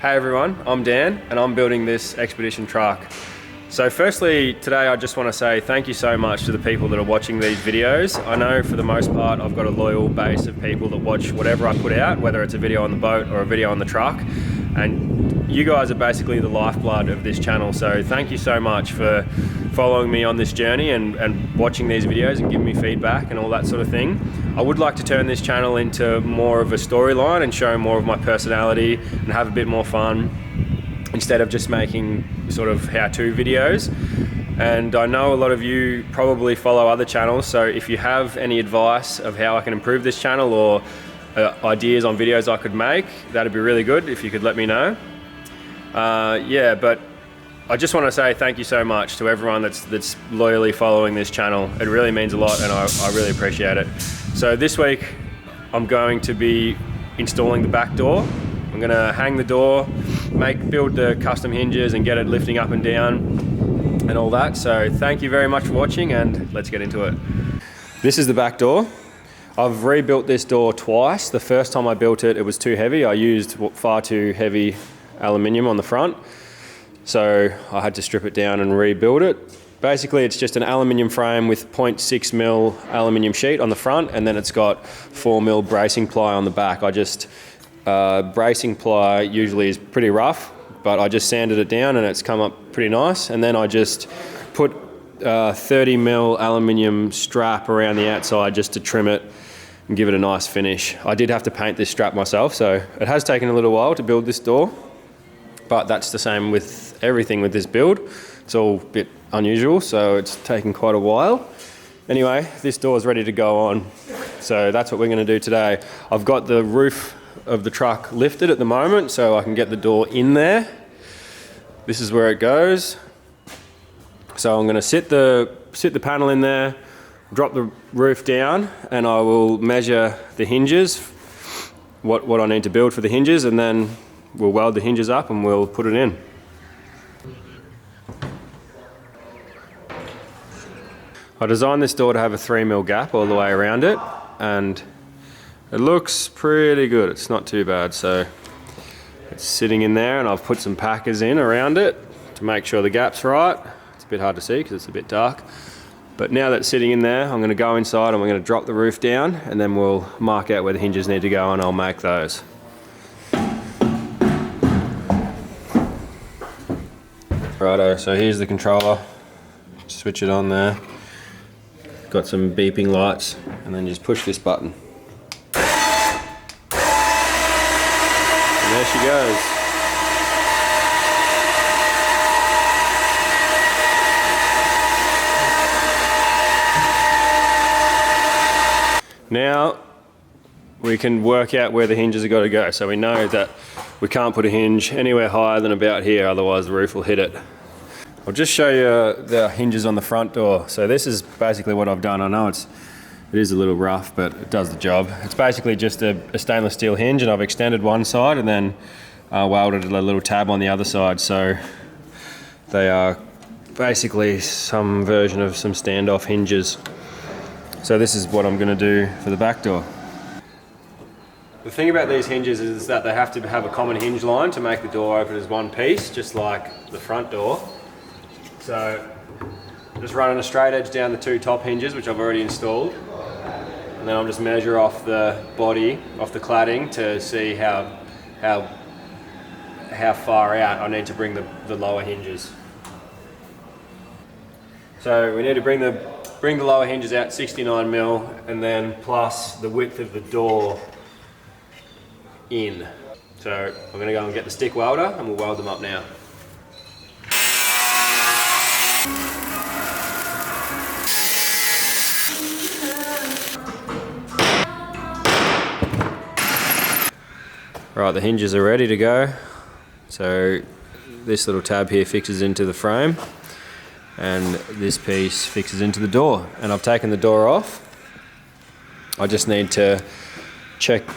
Hey everyone, I'm Dan and I'm building this expedition truck. So firstly, today I just want to say thank you so much to the people that are watching these videos. I know for the most part I've got a loyal base of people that watch whatever I put out, whether it's a video on the boat or a video on the truck. And you guys are basically the lifeblood of this channel. So thank you so much for following me on this journey and watching these videos and giving me feedback and all that sort of thing. I would like to turn this channel into more of a storyline and show more of my personality and have a bit more fun instead of just making sort of how-to videos. And I know a lot of you probably follow other channels, so if you have any advice of how I can improve this channel or ideas on videos I could make, that'd be really good if you could let me know. Yeah, but I just want to say thank you so much to everyone that's loyally following this channel. It really means a lot and I really appreciate it. So this week I'm going to be installing the back door. I'm going to hang the door, build the custom hinges and get it lifting up and down and all that. So thank you very much for watching and let's get into it. This is the back door. I've rebuilt this door twice. The first time I built it, it was too heavy. I used far too heavy aluminium on the front. So I had to strip it down and rebuild it. Basically, it's just an aluminium frame with 0.6 mil aluminium sheet on the front, and then it's got 4 mil bracing ply on the back. Bracing ply usually is pretty rough, but I just sanded it down and it's come up pretty nice. And then I just put 30 mil aluminium strap around the outside just to trim it and give it a nice finish. I did have to paint this strap myself, so it has taken a little while to build this door, but that's the same with everything with this build. It's all a bit unusual, so it's taken quite a while. Anyway, this door is ready to go on, so that's what we're going to do today. I've got the roof of the truck lifted at the moment, so I can get the door in there. This is where it goes. So I'm going to sit the panel in there, drop the roof down, and I will measure the hinges, what I need to build for the hinges, and then we'll weld the hinges up and we'll put it in. I designed this door to have a 3 mil gap all the way around it, and it looks pretty good. It's not too bad. So it's sitting in there and I've put some packers in around it to make sure the gap's right. It's a bit hard to see because it's a bit dark. But now that it's sitting in there, I'm going to go inside and we're going to drop the roof down and then we'll mark out where the hinges need to go and I'll make those. Righto, so here's the controller. Switch it on there. Got some beeping lights and then just push this button. And there she goes. Now we can work out where the hinges have got to go. So we know that we can't put a hinge anywhere higher than about here, otherwise the roof will hit it. I'll just show you the hinges on the front door. So this is basically what I've done. I know it is a little rough, but it does the job. It's basically just a stainless steel hinge, and I've extended one side and then welded a little tab on the other side. So they are basically some version of some standoff hinges. So this is what I'm going to do for the back door. The thing about these hinges is that they have to have a common hinge line to make the door open as one piece, just like the front door. So I'm just running a straight edge down the two top hinges, which I've already installed. And then I'll just measure off the body, off the cladding, to see how far out I need to bring the lower hinges. So we need to bring the lower hinges out 69 mil and then plus the width of the door in. So I'm going to go and get the stick welder and we'll weld them up now. Right, the hinges are ready to go. So this little tab here fixes into the frame and this piece fixes into the door. And I've taken the door off. I just need to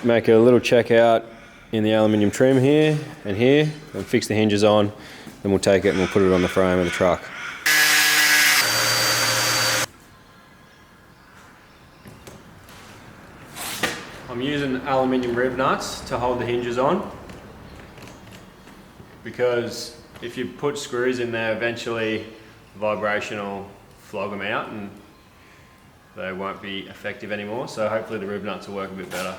make a little check out in the aluminium trim here and fix the hinges on. Then we'll take it and we'll put it on the frame of the truck. I'm using aluminium rib nuts to hold the hinges on. because if you put screws in there, eventually vibration will flog them out and they won't be effective anymore. So hopefully the rib nuts will work a bit better.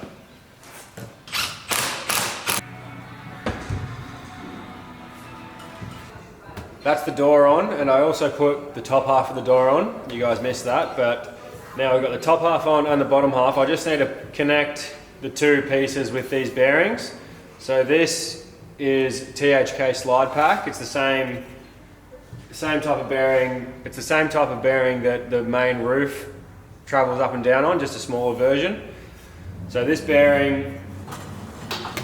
That's the door on, and I also put the top half of the door on. You guys missed that, but now we've got the top half on and the bottom half. I just need to connect the two pieces with these bearings. So this is THK slide pack. It's the same type of bearing. It's the same type of bearing that the main roof travels up and down on, just a smaller version. So this bearing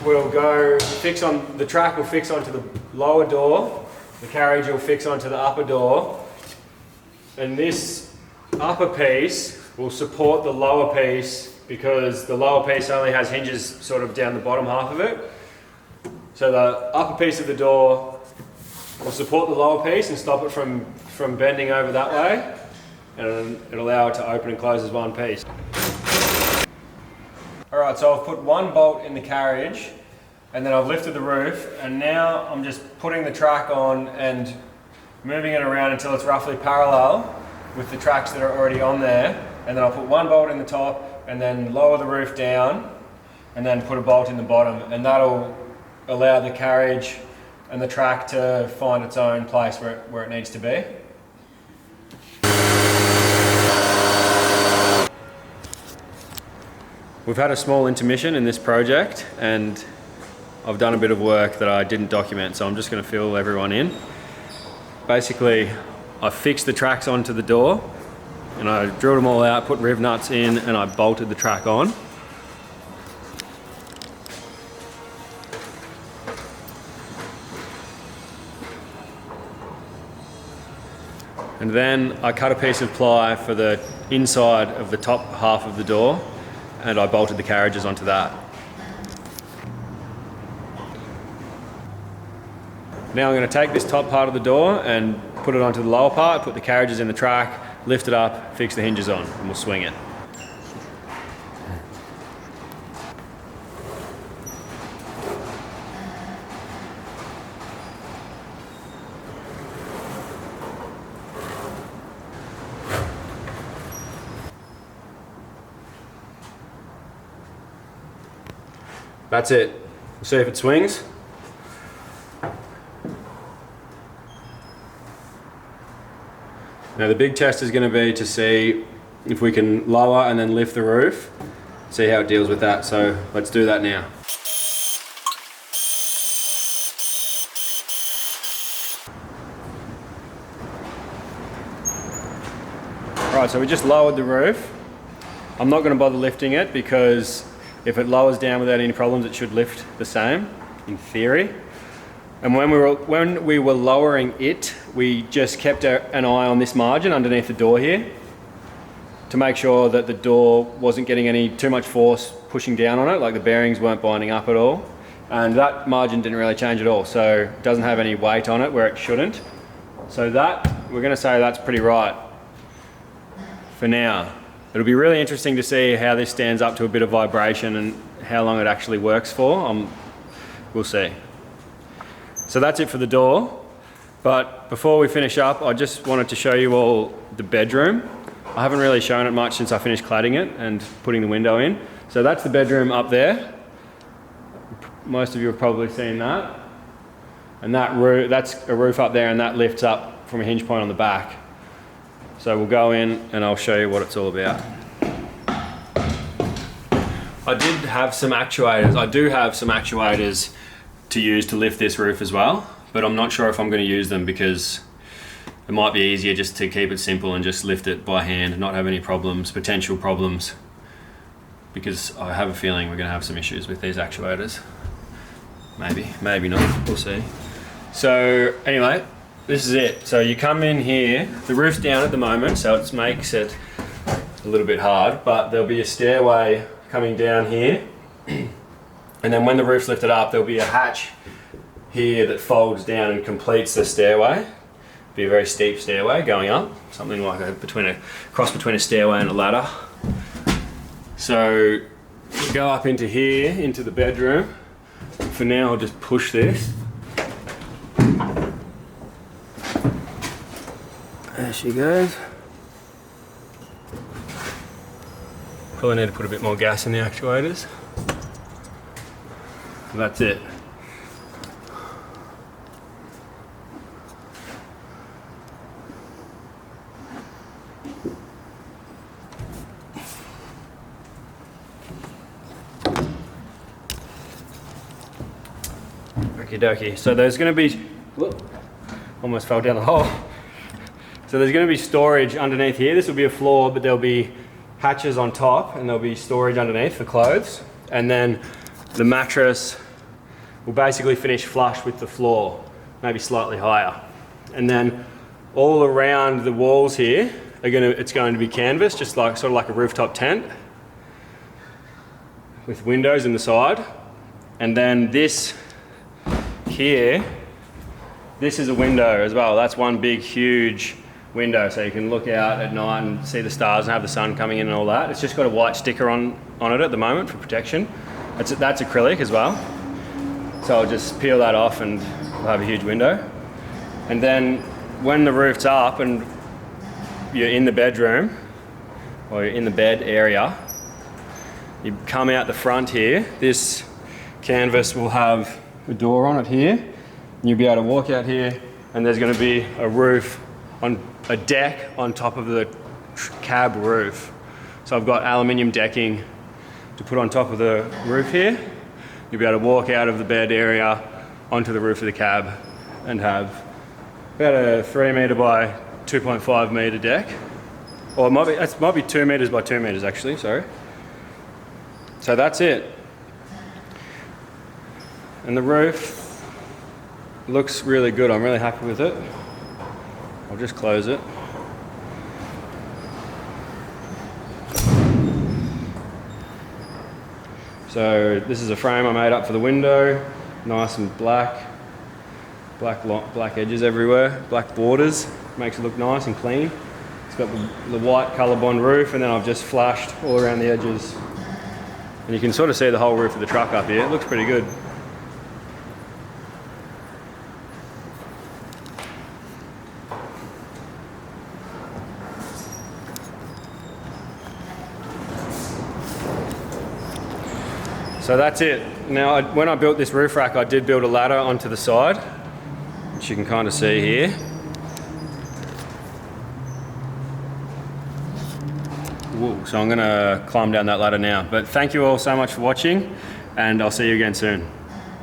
will go fix on the track, will fix onto the lower door. The carriage will fix onto the upper door, and this upper piece will support the lower piece because the lower piece only has hinges sort of down the bottom half of it. So the upper piece of the door will support the lower piece and stop it from bending over that way, and it'll allow it to open and close as one piece. Alright, so I've put one bolt in the carriage, and then I've lifted the roof, and now I'm just putting the track on and moving it around until it's roughly parallel with the tracks that are already on there. And then I'll put one bolt in the top and then lower the roof down and then put a bolt in the bottom, and that'll allow the carriage and the track to find its own place where it needs to be. We've had a small intermission in this project, and I've done a bit of work that I didn't document, so I'm just going to fill everyone in. Basically, I fixed the tracks onto the door, and I drilled them all out, put rib nuts in, and I bolted the track on. And then I cut a piece of ply for the inside of the top half of the door, and I bolted the carriages onto that. Now I'm going to take this top part of the door and put it onto the lower part, put the carriages in the track, lift it up, fix the hinges on, and we'll swing it. That's it. We'll see if it swings. Now the big test is going to be to see if we can lower and then lift the roof, see how it deals with that. So let's do that now. Right, so we just lowered the roof. I'm not going to bother lifting it because if it lowers down without any problems, it should lift the same, in theory. And when we were lowering it, we just kept an eye on this margin underneath the door here to make sure that the door wasn't getting too much force pushing down on it, like the bearings weren't binding up at all. And that margin didn't really change at all, so it doesn't have any weight on it where it shouldn't. So that, we're going to say that's pretty right for now. It'll be really interesting to see how this stands up to a bit of vibration and how long it actually works for. We'll see. So that's it for the door, but before we finish up, I just wanted to show you all the bedroom. I haven't really shown it much since I finished cladding it and putting the window in. So that's the bedroom up there. Most of you have probably seen that. And that's a roof up there, and that lifts up from a hinge point on the back. So we'll go in and I'll show you what it's all about. I did have some actuators. I do have some actuators to use to lift this roof as well, but I'm not sure if I'm going to use them because it might be easier just to keep it simple and just lift it by hand, not have any problems, potential problems, because I have a feeling we're going to have some issues with these actuators. Maybe not, we'll see. So anyway, this is it. So you come in here, the roof's down at the moment, so it makes it a little bit hard, but there'll be a stairway coming down here. And then when the roof's lifted up, there'll be a hatch here that folds down and completes the stairway. Be a very steep stairway going up, something like a cross between a stairway and a ladder. So we go up into here, into the bedroom. For now, I'll just push this. There she goes. Probably need to put a bit more gas in the actuators. That's it. Okie dokie. So there's going to be, whoop, almost fell down the hole. So there's going to be storage underneath here. This will be a floor, but there'll be hatches on top and there'll be storage underneath for clothes. And then the mattress will basically finish flush with the floor, maybe slightly higher. And then all around the walls here it's going to be canvas, just like sort of like a rooftop tent with windows in the side. And then this here, this is a window as well. That's one big, huge window, so you can look out at night and see the stars and have the sun coming in and all that. It's just got a white sticker on it at the moment for protection. That's acrylic as well. So I'll just peel that off and we'll have a huge window. And then when the roof's up and you're in the bedroom, or you're in the bed area, you come out the front here. This canvas will have a door on it here. And you'll be able to walk out here and there's going to be a roof, on a deck on top of the cab roof. So I've got aluminium decking to put on top of the roof here. You'll be able to walk out of the bed area onto the roof of the cab and have about a 3 metre by 2.5 metre deck. Or it might be 2 metres by 2 metres actually, sorry. So that's it. And the roof looks really good. I'm really happy with it. I'll just close it. So this is a frame I made up for the window. Nice and black edges everywhere, black borders. Makes it look nice and clean. It's got the white ColourBond roof, and then I've just flashed all around the edges. And you can sort of see the whole roof of the truck up here. It looks pretty good. So that's it. Now, when I built this roof rack, I did build a ladder onto the side, which you can kind of see here. Whoa, so I'm gonna climb down that ladder now. But thank you all so much for watching, and I'll see you again soon.